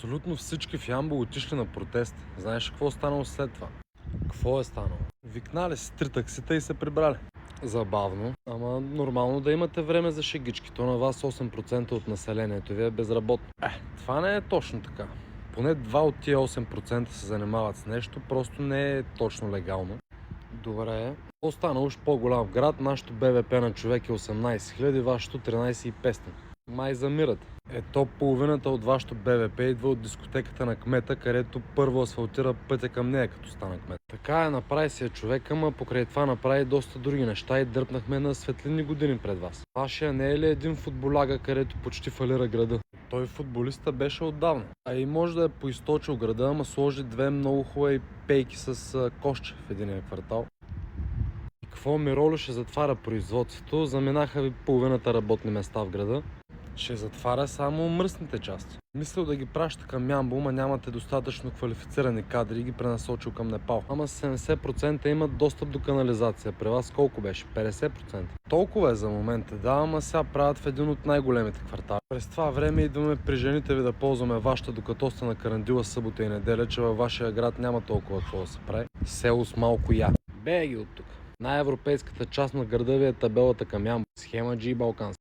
Абсолютно всички в Ямбол отишли на протест. Знаеш какво е станало след това? Какво е станало? Викнали си 3 таксита и се прибрали. Забавно, ама нормално да имате време за шегички. То на вас 8% от населението ви е безработно. Това не е точно така. Поне 2 от тия 8% се занимават с нещо, просто не е точно легално. Добре. Остана уж по-голям град, нашето БВП на човек е 18 000, вашето 13 500. Май замират. Ето половината от вашето БВП идва от дискотеката на кмета, където първо асфалтира пътя към нея, като стана кмет. Така е, направи си човек, ама покрай това направи доста други неща и дръпнахме на светлинни години пред вас. Вашия не е ли един футболяга, където почти фалира града? Той футболиста беше отдавна. А и може да е поизточил града, ама сложи 2 много хубави пейки с кошче в единия квартал. И какво, Миролю ще затваря производството, заминаха ви половината работни места в града. Ще затваря само мръсните части. Мислил да ги праща към Ямбол, ма нямате достатъчно квалифицирани кадри и ги пренасочил към Непал. Ама 70% имат достъп до канализация. При вас колко беше? 50%. Толкова е за момента, да, ама сега правят в един от най-големите квартали. През това време идваме при жените ви да ползваме вашата, докато сте на карандила събота и неделя, че във вашия град няма толкова какво да се прави. Село с малко я. Беги от тук. Най-европейската част на града ви е табелата към Ямбол. Схема G Балканс.